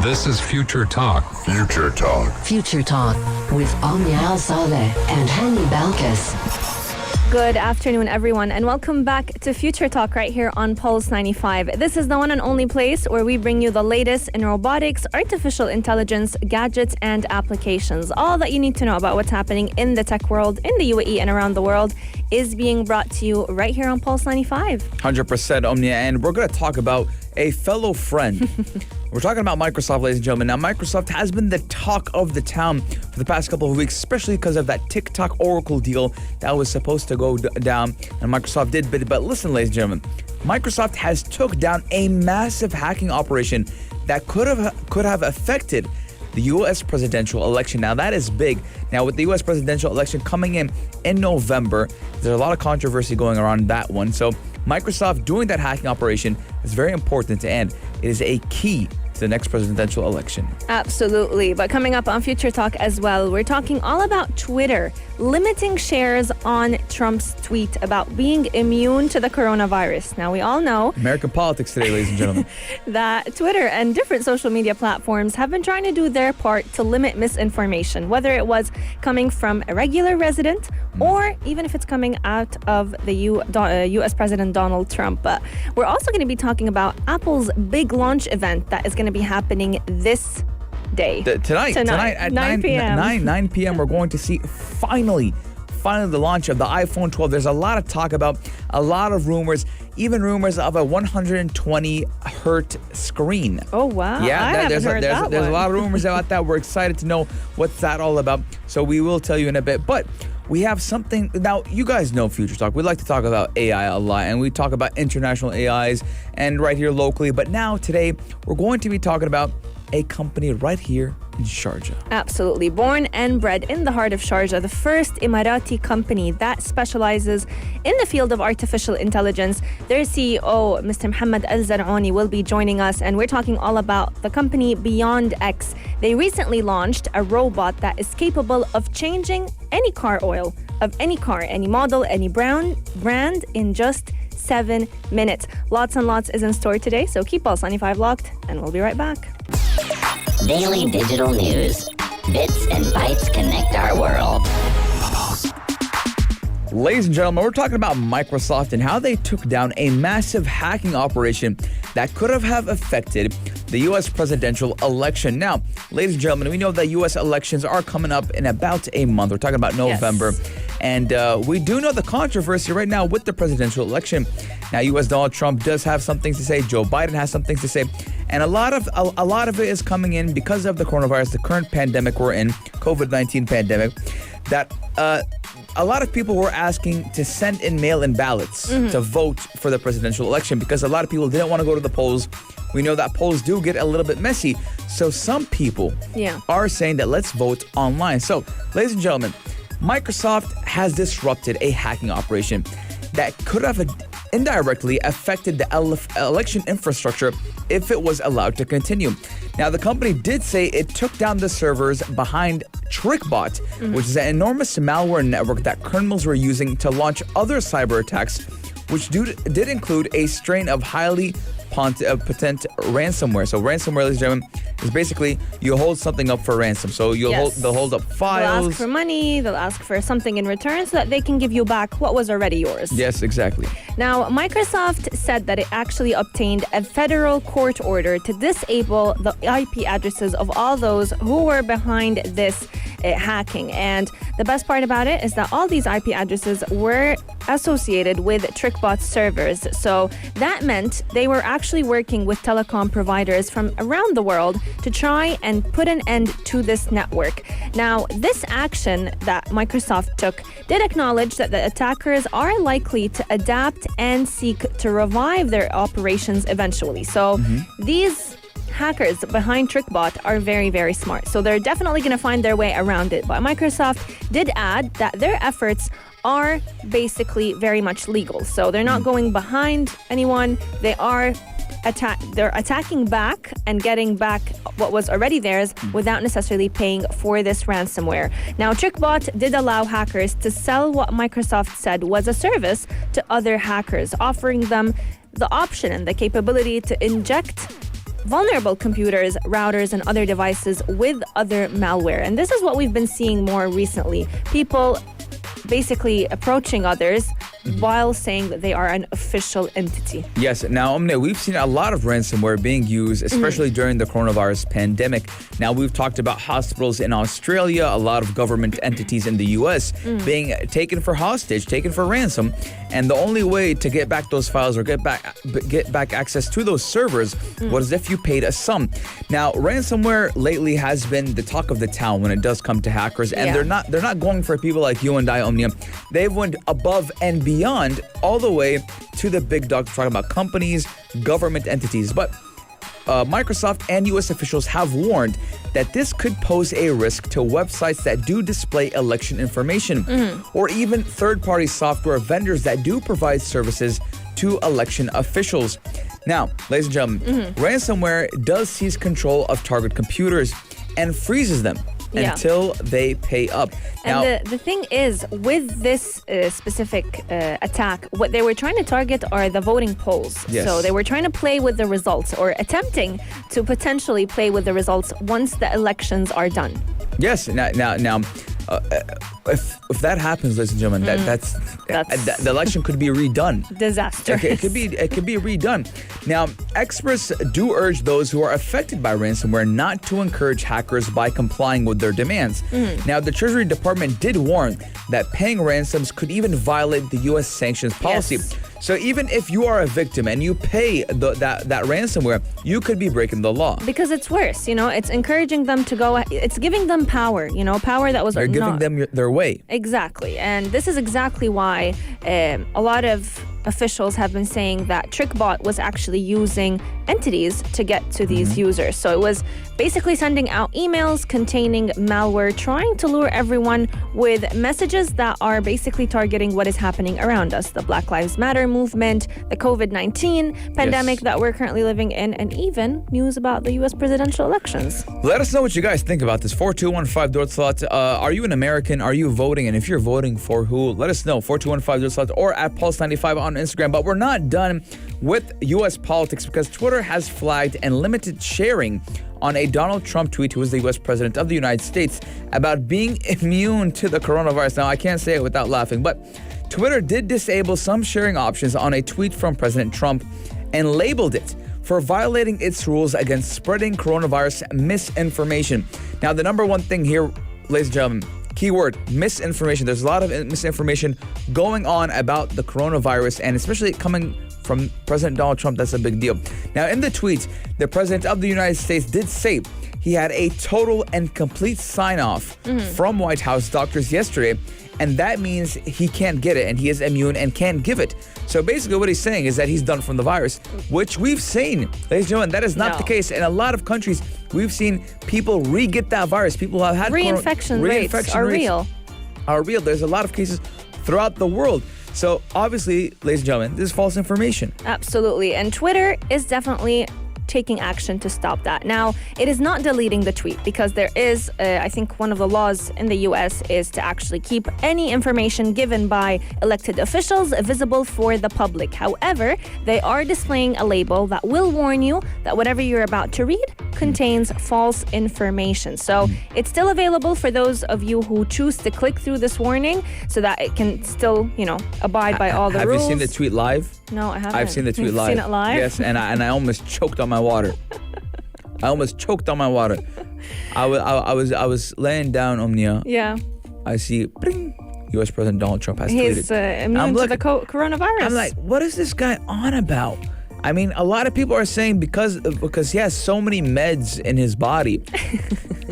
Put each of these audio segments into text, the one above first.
This is Future Talk. Future Talk. Future Talk with Omnia Al Saleh and Hani Balkis. Good afternoon, everyone, and welcome back to Future Talk right here on Pulse 95. This is the one and only place where we bring you the latest in robotics, artificial intelligence, gadgets, and applications. All that you need to know about what's happening in the tech world, in the UAE, and around the world is being brought to you right here on Pulse 95. 100% Omnia, and we're going to talk about a fellow friend. We're talking about Microsoft, ladies and gentlemen. Now, Microsoft has been the talk of the town for the past couple of weeks, especially because of that TikTok Oracle deal that was supposed to go down, and Microsoft did bid. But listen, ladies and gentlemen, Microsoft has took down a massive hacking operation that could have affected the U.S. presidential election. Now, that is big. Now, with the U.S. presidential election coming in November, there's a lot of controversy going around that one. So Microsoft doing that hacking operation is very important, and it is a key to the next presidential election. Absolutely. But coming up on Future Talk as well, we're talking all about Twitter limiting shares on Trump's tweet about being immune to the coronavirus. Now, we all know American politics today, ladies and gentlemen, that Twitter and different social media platforms have been trying to do their part to limit misinformation, whether it was coming from a regular resident or even if it's coming out of the U.S. President Donald Trump. But we're also going to be talking about Apple's big launch event that is going to be happening this day. Tonight at 9 p.m. 9 p.m. we're going to see finally the launch of the iPhone 12. There's a lot of talk about, a lot of rumors, even rumors of a 120 hertz screen. Oh, wow. Yeah, there's a lot of rumors about that. We're excited to know what's that all about. So we will tell you in a bit. But we have something, now you guys know Future Talk. We like to talk about AI a lot, and we talk about international AIs and right here locally. But now today we're going to be talking about a company right here in Sharjah. Absolutely. Born and bred in the heart of Sharjah, the first Emirati company that specializes in the field of artificial intelligence. Their CEO, Mr. Mohammed Al Zarouni, will be joining us, and we're talking all about the company BeyondX. They recently launched a robot that is capable of changing any car oil of any car, any model, any brand in just 7 minutes. Lots and lots is in store today, so keep Pulse 95 locked, and we'll be right back. Daily digital news. Bits and bytes connect our world. Ladies and gentlemen, we're talking about Microsoft and how they took down a massive hacking operation that could have affected the U.S. presidential election. Now, ladies and gentlemen, we know that U.S. elections are coming up in about a month. We're talking about November. Yes. And we do know the controversy right now with the presidential election. Now, U.S. Donald Trump does have some things to say. Joe Biden has some things to say. And a lot of it is coming in because of the coronavirus, the current pandemic we're in, COVID-19 pandemic, that a lot of people were asking to send in mail-in ballots to vote for the presidential election because a lot of people didn't want to go to the polls. We know that polls do get a little bit messy. So some people are saying that let's vote online. So, ladies and gentlemen, Microsoft has disrupted a hacking operation that could have indirectly affected the election infrastructure if it was allowed to continue. Now, the company did say it took down the servers behind TrickBot, which is an enormous malware network that criminals were using to launch other cyber attacks, which did include a strain of highly potent ransomware. So ransomware, ladies and gentlemen, is basically you hold something up for ransom. So they'll hold up files. They'll ask for money. They'll ask for something in return so that they can give you back what was already yours. Yes, exactly. Now, Microsoft said that it actually obtained a federal court order to disable the IP addresses of all those who were behind this hacking. And the best part about it is that all these IP addresses were associated with TrickBot servers. So that meant they were actually working with telecom providers from around the world to try and put an end to this network. Now, this action that Microsoft took did acknowledge that the attackers are likely to adapt and seek to revive their operations eventually. So these hackers behind TrickBot are very, very smart. So they're definitely going to find their way around it. But Microsoft did add that their efforts are basically very much legal. So they're not going behind anyone. They're attacking back and getting back what was already theirs without necessarily paying for this ransomware. Now, TrickBot did allow hackers to sell what Microsoft said was a service to other hackers, offering them the option and the capability to inject vulnerable computers, routers, and other devices with other malware. And this is what we've been seeing more recently. People basically approaching others while saying that they are an official entity. Yes. Now, we've seen a lot of ransomware being used, especially during the coronavirus pandemic. Now, we've talked about hospitals in Australia, a lot of government entities in the U.S. being taken for hostage, taken for ransom. And the only way to get back those files or get back access to those servers was if you paid a sum. Now, ransomware lately has been the talk of the town when it does come to hackers. And they're not going for people like you and I, Omnia. They've went above and beyond all the way to the big dogs, talking about companies, government entities. But Microsoft and U.S. officials have warned that this could pose a risk to websites that do display election information or even third-party software vendors that do provide services to election officials. Now, ladies and gentlemen, ransomware does seize control of target computers and freezes them until they pay up. And now, the thing is, with this specific attack, what they were trying to target are the voting polls. Yes. So they were trying to play with the results, or attempting to potentially play with the results once the elections are done. Yes. Now, if that happens, ladies and gentlemen, that's the election could be redone. Disaster. It could be redone. Now, experts do urge those who are affected by ransomware not to encourage hackers by complying with their demands. Now, the Treasury Department did warn that paying ransoms could even violate the U.S. sanctions policy. Yes. So even if you are a victim and you pay that ransomware, you could be breaking the law. Because it's worse, it's encouraging them to go, it's giving them power, power that was They're giving them their way. Exactly. And this is exactly why a lot of officials have been saying that TrickBot was actually using entities to get to these users. So it was basically sending out emails containing malware, trying to lure everyone with messages that are basically targeting what is happening around us. The Black Lives Matter movement, the COVID-19 pandemic that we're currently living in, and even news about the U.S. presidential elections. Let us know what you guys think about this. 4215 Dort Slot. Are you an American? Are you voting? And if you're voting for who, let us know. 4215 Dort Slot or at Pulse95 on Instagram. But we're not done with U.S. politics because Twitter has flagged and limited sharing on a Donald Trump tweet, who is the U.S. president of the United States, about being immune to the coronavirus. Now, I can't say it without laughing, but Twitter did disable some sharing options on a tweet from President Trump and labeled it for violating its rules against spreading coronavirus misinformation. Now, the number one thing here, ladies and gentlemen, keyword, misinformation. There's a lot of misinformation going on about the coronavirus, and especially coming from President Donald Trump. That's a big deal. Now, in the tweet, the President of the United States did say he had a total and complete sign-off from White House doctors yesterday, and that means he can't get it, and he is immune and can't give it. So basically what he's saying is that he's done from the virus, which we've seen. Ladies and gentlemen, that is not the case. In a lot of countries, we've seen people re-get that virus. People have had reinfection rates are real. There's a lot of cases throughout the world. So obviously, ladies and gentlemen, this is false information. Absolutely. And Twitter is definitely taking action to stop that. Now, it is not deleting the tweet because there is, I think one of the laws in the US is to actually keep any information given by elected officials visible for the public. However, they are displaying a label that will warn you that whatever you're about to read contains false information. So it's still available for those of you who choose to click through this warning so that it can still, abide by all the rules. Have you seen the tweet live? No, I haven't. I've seen the tweet You've live. Seen it live? Yes, and I almost choked on my water. I was laying down, Omnia. Yeah. I see, bring, U.S. President Donald Trump has tweeted. He's immune to the coronavirus. I'm like, what is this guy on about? I mean, a lot of people are saying because he has so many meds in his body.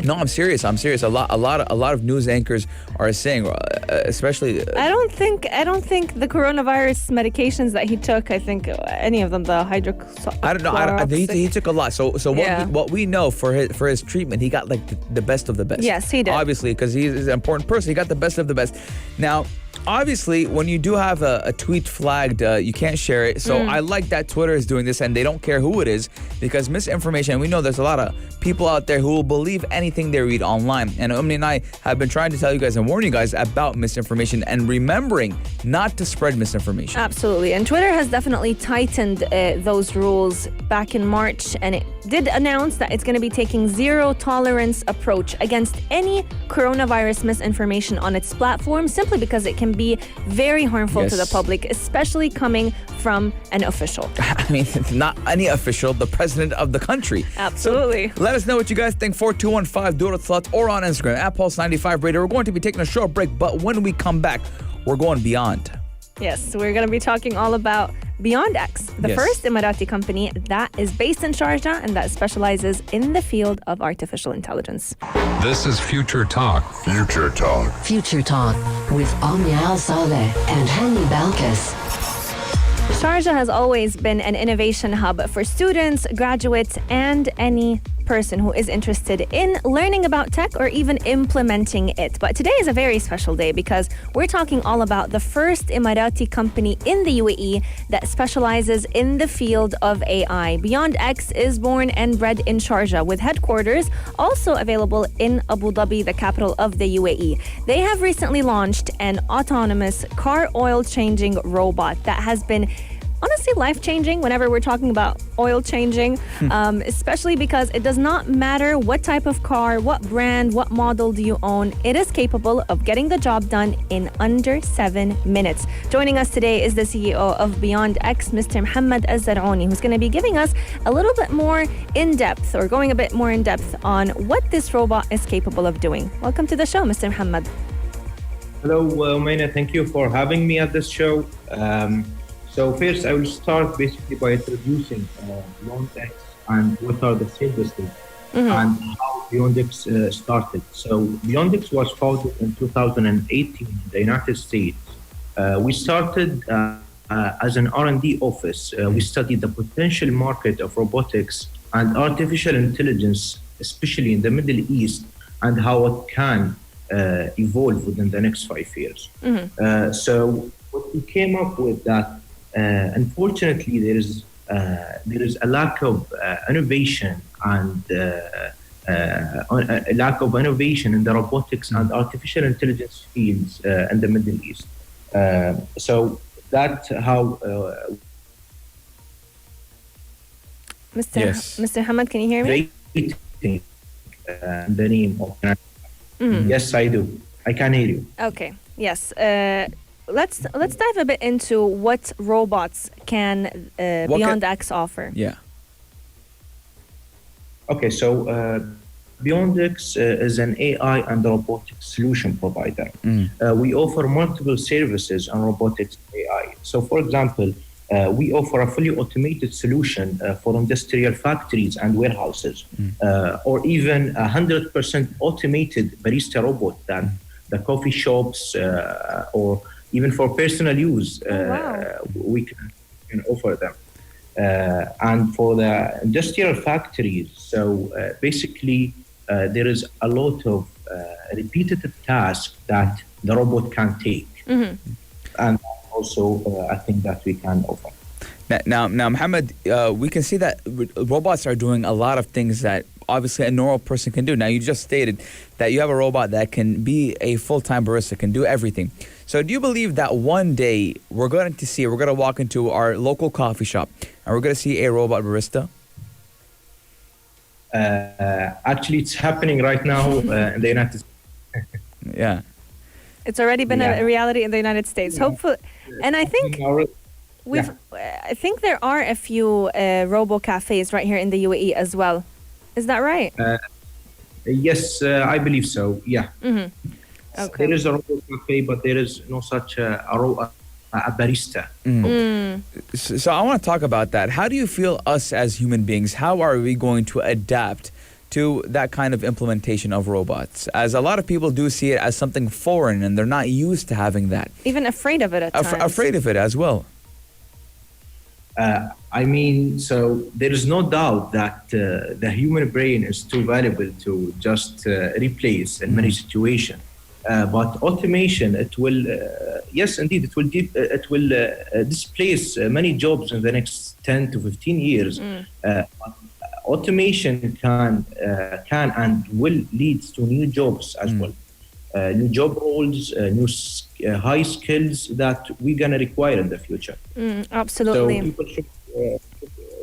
No, I'm serious. A lot of news anchors are saying, especially. I don't think the coronavirus medications that he took. I think any of them, the hydroxychloroquine. I don't know. I think he took a lot. So what we know for his treatment, he got like the best of the best. Yes, he did. Obviously, because he's an important person, he got the best of the best. Now, obviously, when you do have a tweet flagged, you can't share it. So I like that Twitter is doing this, and they don't care who it is, because misinformation, we know there's a lot of people out there who will believe anything they read online. And Omni and I have been trying to tell you guys and warn you guys about misinformation and remembering not to spread misinformation. Absolutely. And Twitter has definitely tightened those rules back in March, and it did announce that it's going to be taking zero tolerance approach against any coronavirus misinformation on its platform, simply because it can be very harmful to the public, especially coming from an official. I mean, not any official, the president of the country. Absolutely. So let us know what you guys think. 4215 Dura Thoughts or on Instagram at Pulse95 Radio. We're going to be taking a short break, but when we come back, we're going beyond. Yes, we're going to be talking all about BeyondX, the first Emirati company that is based in Sharjah and that specializes in the field of artificial intelligence. This is Future Talk. Future Talk. Future Talk with Omnia Al Saleh and Hani Balkis. Sharjah has always been an innovation hub for students, graduates, and any person who is interested in learning about tech or even implementing it. But today is a very special day because we're talking all about the first Emirati company in the UAE that specializes in the field of AI. BeyondX is born and bred in Sharjah with headquarters also available in Abu Dhabi, the capital of the UAE. They have recently launched an autonomous car oil changing robot that has been honestly life-changing whenever we're talking about oil changing, especially because it does not matter what type of car, what brand, what model do you own. It is capable of getting the job done in under 7 minutes. Joining us today is the CEO of BeyondX, Mr. Mohammed Al Zarouni, who's going to be giving us a little bit more in-depth or going a bit more in-depth on what this robot is capable of doing. Welcome to the show, Mr. Mohammed. Hello, Umayna. Thank you for having me at this show. So first, I will start basically by introducing BeyondX and what are the services and how BeyondX started. So BeyondX was founded in 2018 in the United States. We started as an R&D office. We studied the potential market of robotics and artificial intelligence, especially in the Middle East, and how it can evolve within the next 5 years. So what we came up with that unfortunately, there is a lack of innovation and a lack of innovation in the robotics and artificial intelligence fields in the Middle East. So that's how. Mr. Hamad, can you hear me? The name of. Yes, I do. I can hear you. Okay. Yes. Let's dive a bit into what robots can BeyondX offer. Yeah. Okay, so BeyondX is an AI and robotics solution provider. We offer multiple services on robotics AI. So, for example, we offer a fully automated solution for industrial factories and warehouses, or even 100% automated barista robot that the coffee shops or even for personal use, we can offer them. And for the industrial factories, so basically there is a lot of repetitive tasks that the robot can take. And also I think that we can offer. Now, Mohammed, we can see that robots are doing a lot of things that obviously a normal person can do. Now, you just stated that you have a robot that can be a full-time barista, can do everything. So do you believe that one day we're going to walk into our local coffee shop and we're going to see a robot barista? Actually, it's happening right now in the United States. Yeah. It's already been a reality in the United States. Hopefully. And I think I think there are a few robo cafes right here in the UAE as well. Is that right? Yes, I believe so. Yeah. Okay. There is a robo cafe, but there is no such a barista. So I want to talk about that. How do you feel us as human beings, how are we going to adapt to that kind of implementation of robots? As a lot of people do see it as something foreign and they're not used to having that. Even afraid of it at times. Afraid of it as well. I mean, so there is no doubt that the human brain is too valuable to just replace in many situations. But automation, it will, yes, indeed, it will displace many jobs in the next 10 to 15 years. But automation can and will lead to new jobs as well. New job roles, new high skills that we're going to require in the future. Absolutely. So people should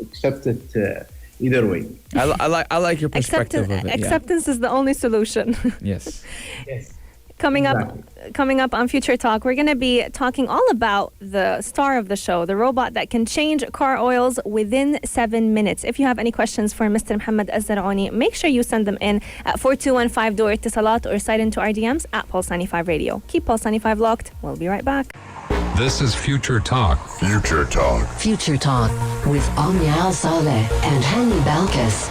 accept it either way. I like your perspective of it. Yeah. Acceptance is the only solution. Yes. Yes. Coming up on Future Talk, we're going to be talking all about the star of the show, the robot that can change car oils within 7 minutes. If you have any questions for Mr. Mohammed Al Zarouni, make sure you send them in at 4215 do Salat or slide into our DMs at Pulse 95 Radio. Keep Pulse 95 locked. We'll be right back. This is Future Talk. Future Talk with Omnia Al Saleh and Hani Balkis.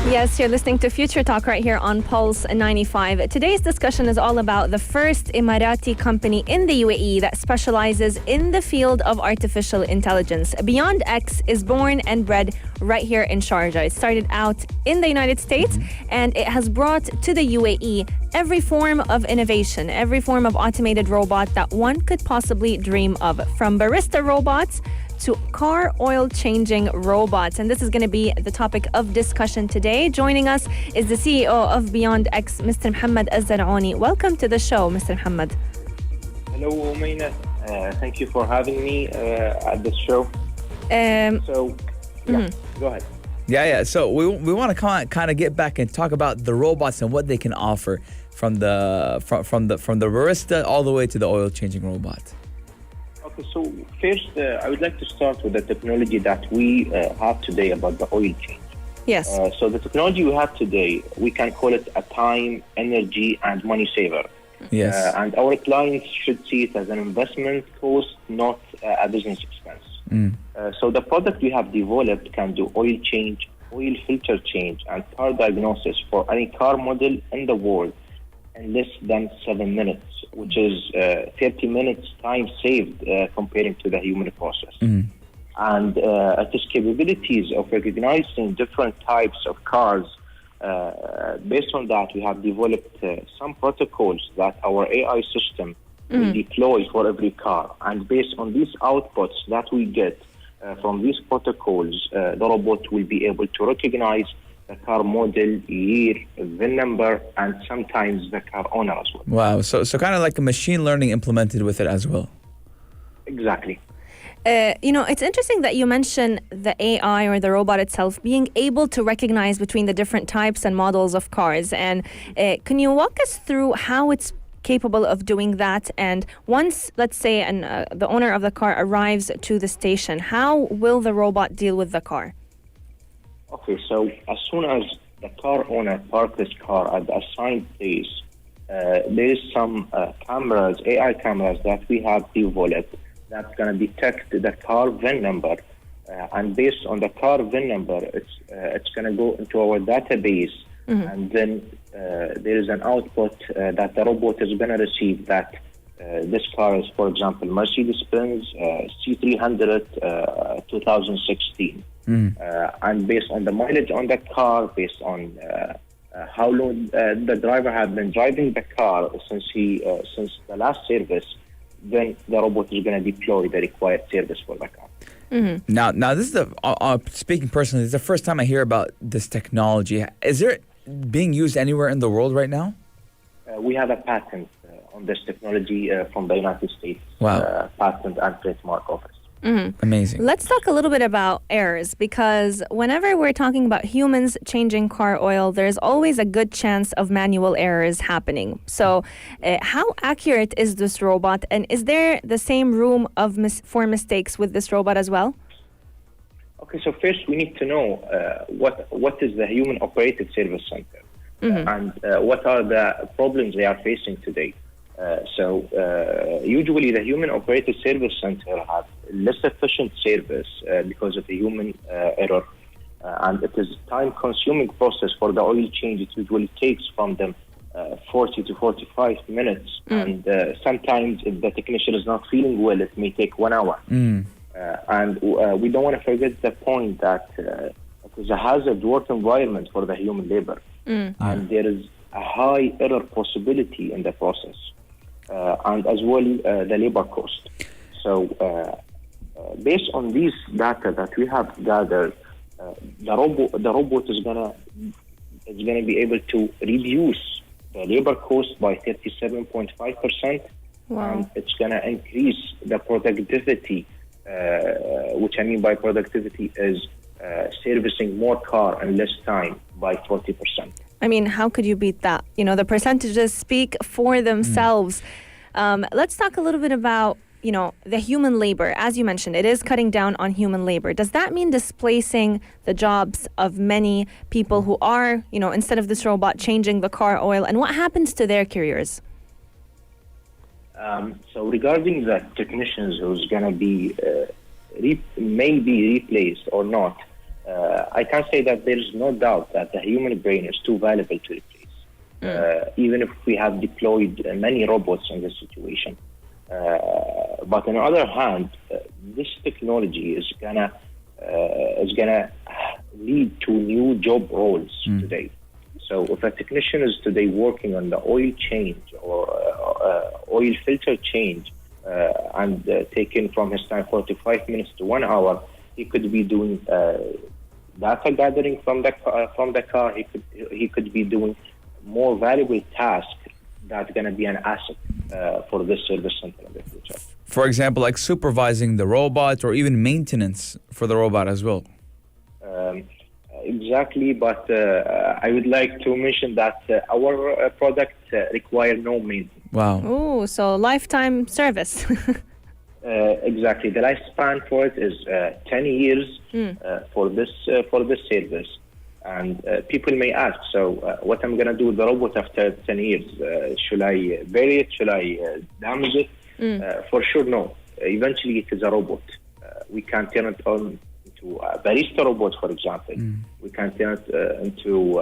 Yes, you're listening to Future Talk right here on Pulse 95. Today's discussion is all about the first Emirati company in the UAE that specializes in the field of artificial intelligence. BeyondX is born and bred right here in Sharjah. It started out in the United States and it has brought to the UAE every form of innovation, every form of automated robot that one could possibly dream of, from barista robots to car oil changing robots. And this is going to be the topic of discussion today. Joining us is the CEO of BeyondX, Mr. Mohammed Al Zarouni. Welcome to the show, Mr. Mohammed. Hello, Umayna. Thank you for having me at this show. Go ahead. Yeah. So we want to kind of get back and talk about the robots and what they can offer from the barista all the way to the oil changing robot. Okay, so first, I would like to start with the technology that we have today about the oil change. Yes. So the technology we have today, we can call it a time, energy, and money saver. Yes. And our clients should see it as an investment cost, not a business expense. So the product we have developed can do oil change, oil filter change, and car diagnosis for any car model in the world in less than 7 minutes, which is 30 minutes time saved comparing to the human process. And its capabilities of recognizing different types of cars, based on that, we have developed some protocols that our AI system will deploy for every car. And based on these outputs that we get from these protocols, the robot will be able to recognize the car model, year, VIN number, and sometimes the car owner as well. Wow. So kind of like a machine learning implemented with it as well. Exactly. It's interesting that you mention the AI or the robot itself being able to recognize between the different types and models of cars. And can you walk us through how it's capable of doing that? And once, let's say, the owner of the car arrives to the station, how will the robot deal with the car? Okay, so as soon as the car owner parks his car at the assigned place, there is some cameras, AI cameras that we have developed that's going to detect the car VIN number. And based on the car VIN number, it's going to go into our database. And then there is an output that the robot is going to receive that this car is, for example, Mercedes-Benz C300 2016. And based on the mileage on the car, based on how long the driver had been driving the car since the last service, then the robot is going to deploy the required service for the car. Now this is speaking personally, this is the first time I hear about this technology. Is it being used anywhere in the world right now? We have a patent on this technology from the United States Patent and Trademark Office. Amazing. Let's talk a little bit about errors, because whenever we're talking about humans changing car oil, there's always a good chance of manual errors happening. So how accurate is this robot, and is there the same room for mistakes with this robot as well? Okay, so first we need to know what is the human operated service center and what are the problems they are facing today. Usually the human operated service center have less efficient service because of the human error, and it is time consuming process for the oil change. It usually takes from them 40 to 45 minutes, and sometimes if the technician is not feeling well, it may take 1 hour. And we don't want to forget the point that it is a hazard work environment for the human labor, and there is a high error possibility in the process. And as well the labor cost. So based on these data that we have gathered, the robot is gonna be able to reduce the labor cost by 37.5%. Wow. And it's gonna increase the productivity, which I mean by productivity is servicing more car in less time by 40%. I mean, how could you beat that? You know, the percentages speak for themselves. Let's talk a little bit about, you know, the human labor. As you mentioned, it is cutting down on human labor. Does that mean displacing the jobs of many people who are, you know, instead of this robot, changing the car oil? And what happens to their careers? So regarding the technicians who's going to be maybe replaced or not, I can say that there is no doubt that the human brain is too valuable to replace, even if we have deployed many robots in this situation. But on the other hand, this technology is gonna lead to new job roles today. So if a technician is today working on the oil change or oil filter change, and taking from his time 45 minutes to 1 hour, he could be doing data gathering from the car. He could be doing more valuable tasks that's going to be an asset for this service center in the future. For example, like supervising the robot or even maintenance for the robot as well. Exactly, but I would like to mention that our product require no maintenance. Wow. Oh, so lifetime service. Exactly. The lifespan for it is 10 years for this service. And people may ask, so what I'm going to do with the robot after 10 years? Should I bury it? Should I damage it? For sure, no. Eventually, it is a robot. We can turn it on into a barista robot, for example. We can turn it into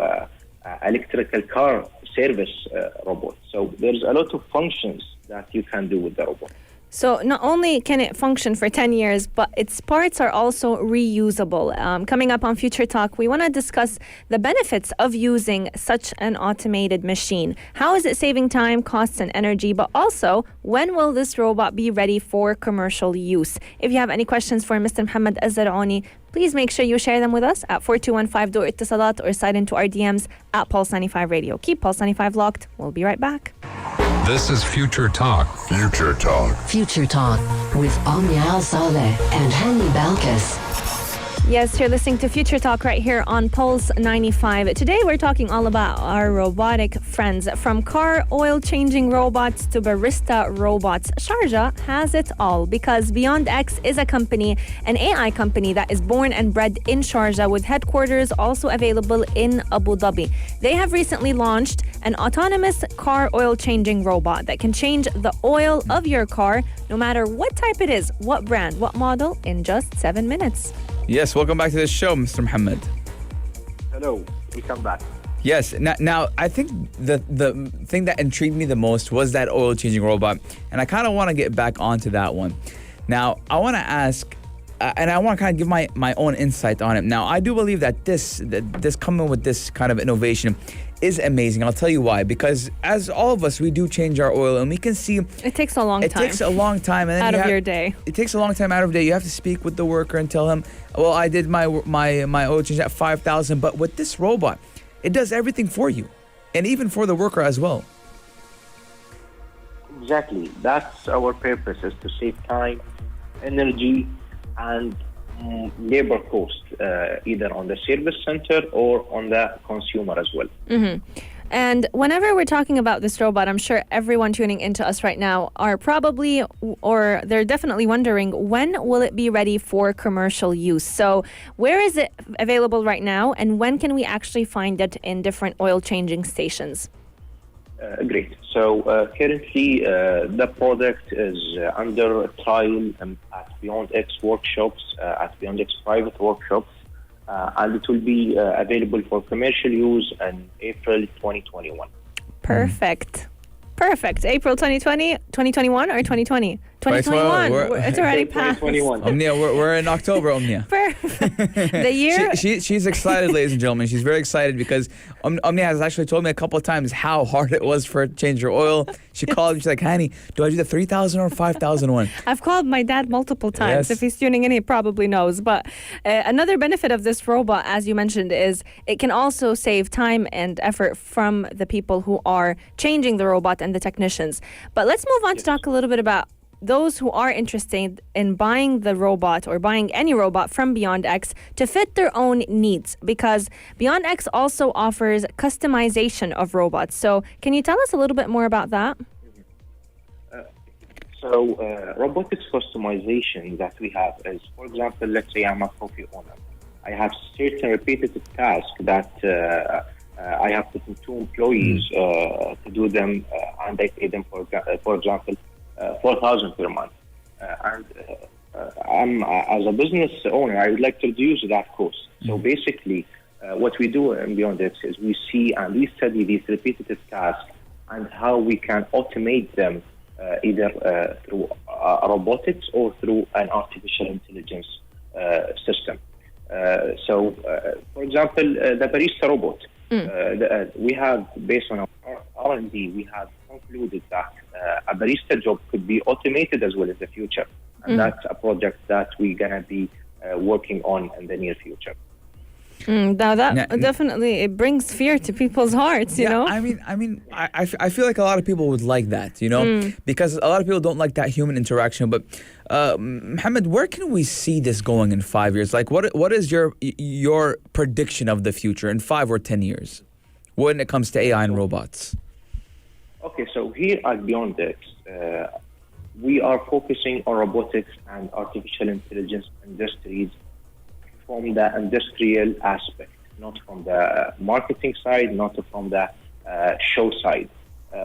electrical car service robot. So there's a lot of functions that you can do with the robot. So not only can it function for 10 years, but its parts are also reusable. Coming up on Future Talk, we want to discuss the benefits of using such an automated machine. How is it saving time, costs, and energy? But also, when will this robot be ready for commercial use? If you have any questions for Mr. Mohammed Al Zarouni, please make sure you share them with us at 4215 do Ittisalat or slide into our DMs at Pulse 95 Radio. Keep Pulse 95 locked. We'll be right back. This is Future Talk. Future Talk. Future Talk with Omnia Al Saleh and Hani Balkis. Yes, you're listening to Future Talk right here on Pulse 95. Today we're talking all about our robotic friends. From car oil changing robots to barista robots, Sharjah has it all because BeyondX is a company, an AI company that is born and bred in Sharjah with headquarters also available in Abu Dhabi. They have recently launched an autonomous car oil changing robot that can change the oil of your car no matter what type it is, what brand, what model in just 7 minutes. Yes, welcome back to the show, Mr. Mohammed. Hello, welcome back. Yes, now I think the thing that intrigued me the most was that oil changing robot, and I kind of want to get back onto that one. Now, I want to ask, and I want to kind of give my own insight on it. Now, I do believe that this coming with this kind of innovation is amazing. I'll tell you why. Because as all of us, we do change our oil, and we can see it takes a long time. It takes a long time, and then out of your day. It takes a long time out of your day. You have to speak with the worker and tell him, well, I did my oil change at 5,000. But with this robot, it does everything for you, and even for the worker as well. Exactly. That's our purpose, is to save time, energy, and labor cost, either on the service center or on the consumer as well. And whenever we're talking about this robot, I'm sure everyone tuning into us right now are probably, or they're definitely wondering, when will it be ready for commercial use? So where is it available right now, and when can we actually find it in different oil changing stations? Great. So currently the product is under trial at BeyondX workshops, at BeyondX private workshops, and it will be available for commercial use in April 2021. Perfect. April 2020, 2021 or 2020? 2021. It's already past. 2021. Omnia, we're in October, Omnia. Perfect. The year. She's excited, ladies and gentlemen. She's very excited because Omnia has actually told me a couple of times how hard it was for her to change her oil. She called me. She's like, "Honey, do I do the 3,000 or 5,000 one?" I've called my dad multiple times. Yes. If he's tuning in, he probably knows. But another benefit of this robot, as you mentioned, is it can also save time and effort from the people who are changing the robot and the technicians. But let's move on to talk a little bit about those who are interested in buying the robot or buying any robot from BeyondX to fit their own needs, because BeyondX also offers customization of robots. So can you tell us a little bit more about that? So robotics customization that we have is, for example, let's say I'm a coffee owner. I have certain repetitive tasks that I have put in 2 employees to do them, and I pay them, for example, 4,000 per month. I'm, as a business owner, I would like to reduce that cost. So basically, what we do in BeyondX is we see and we study these repetitive tasks and how we can automate them either through robotics or through an artificial intelligence system. For example, the barista robot, we have, based on our R&D, we have concluded that a barista job could be automated as well in the future. And that's a project that we're going to be working on in the near future. Now that definitely, it brings fear to people's hearts, you know? I feel like a lot of people would like that, you know, because a lot of people don't like that human interaction. But Mohammed, where can we see this going in 5 years? Like, what is your prediction of the future in 5 or 10 years when it comes to AI and robots? Okay, so here at BeyondX, we are focusing on robotics and artificial intelligence industries from the industrial aspect, not from the marketing side, not from the show side.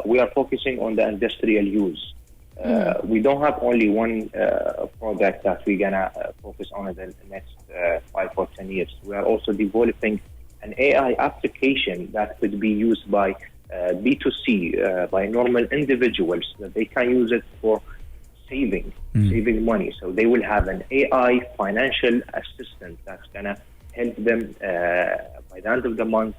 We are focusing on the industrial use. We don't have only one product that we're going to focus on in the next 5 or 10 years. We are also developing an AI application that could be used by B2C, by normal individuals, that they can use it for saving money. So they will have an AI financial assistant that's going to help them by the end of the month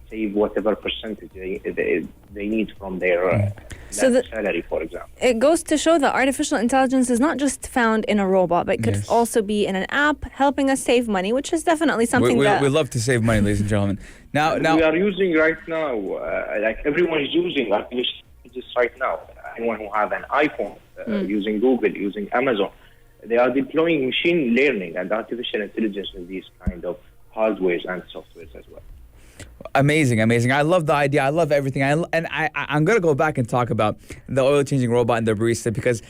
save whatever percentage they need from their salary, for example. It goes to show that artificial intelligence is not just found in a robot, but it could also be in an app helping us save money, which is definitely something we love to save money, ladies and gentlemen. Now we are using right now, like everyone is using artificial intelligence right now. Anyone who have an iPhone, using Google, using Amazon, they are deploying machine learning and artificial intelligence in these kind of hardwares and softwares as well. Amazing. I love the idea. I love everything. I'm going to go back and talk about the oil-changing robot and the barista because,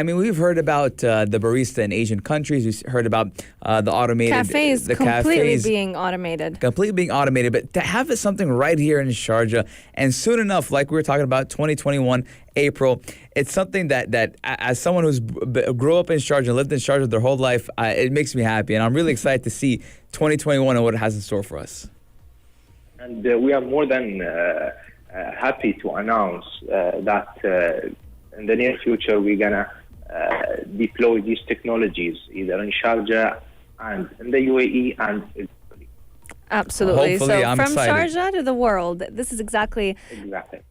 we've heard about the barista in Asian countries. We've heard about the automated... Cafes completely being automated. Completely being automated. But to have it something right here in Sharjah, and soon enough, like we were talking about, 2021, April, it's something that as someone who's grew up in Sharjah, lived in Sharjah their whole life, it makes me happy. And I'm really excited to see 2021 and what it has in store for us. And we are more than happy to announce that in the near future we're going to deploy these technologies either in Sharjah and in the UAE and Italy. Absolutely. Hopefully, so I'm from excited. Sharjah to the world, this is exactly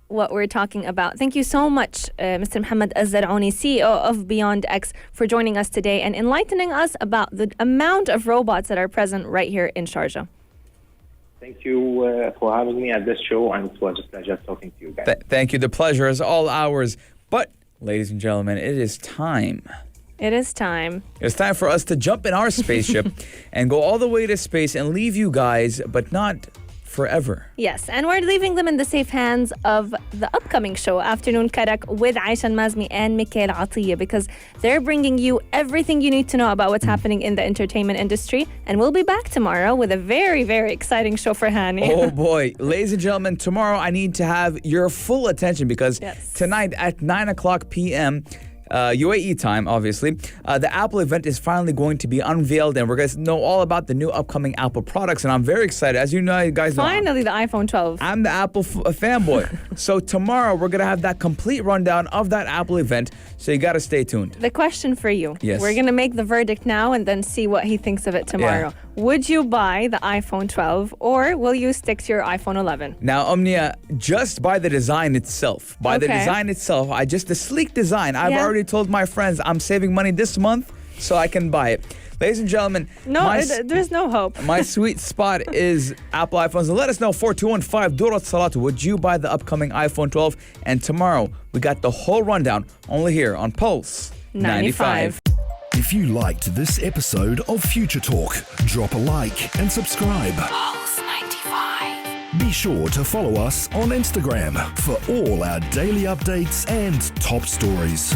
what we're talking about. Thank you so much, Mr. Mohammed Al Zarouni, CEO of BeyondX, for joining us today and enlightening us about the amount of robots that are present right here in Sharjah. Thank you for having me at this show, and it was a pleasure talking to you guys. Thank you. The pleasure is all ours. But, ladies and gentlemen, it is time. It is time. It's time for us to jump in our spaceship and go all the way to space and leave you guys, but not forever. Yes, and we're leaving them in the safe hands of the upcoming show, Afternoon Karak, with Aisha Mazmi and Mikhail Atiyah, because they're bringing you everything you need to know about what's happening in the entertainment industry. And we'll be back tomorrow with a very, very exciting show for Hani. Oh boy. Ladies and gentlemen, tomorrow I need to have your full attention because tonight at 9 o'clock p.m., UAE time, obviously. The Apple event is finally going to be unveiled, and we're going to know all about the new upcoming Apple products, and I'm very excited. As you know, guys know, finally the iPhone 12. I'm the Apple fanboy. So tomorrow, we're going to have that complete rundown of that Apple event, so you got to stay tuned. The question for you. Yes. We're going to make the verdict now and then see what he thinks of it tomorrow. Yeah. Would you buy the iPhone 12 or will you stick to your iPhone 11? Now, Omnia, just by the design itself, the sleek design, I've already told my friends I'm saving money this month so I can buy it. Ladies and gentlemen, there's no hope. My sweet spot is Apple iPhones. And let us know, 4215 Durat Salatu, would you buy the upcoming iPhone 12? And tomorrow, we got the whole rundown only here on Pulse 95. If you liked this episode of Future Talk, drop a like and subscribe. Pulse 95. Be sure to follow us on Instagram for all our daily updates and top stories.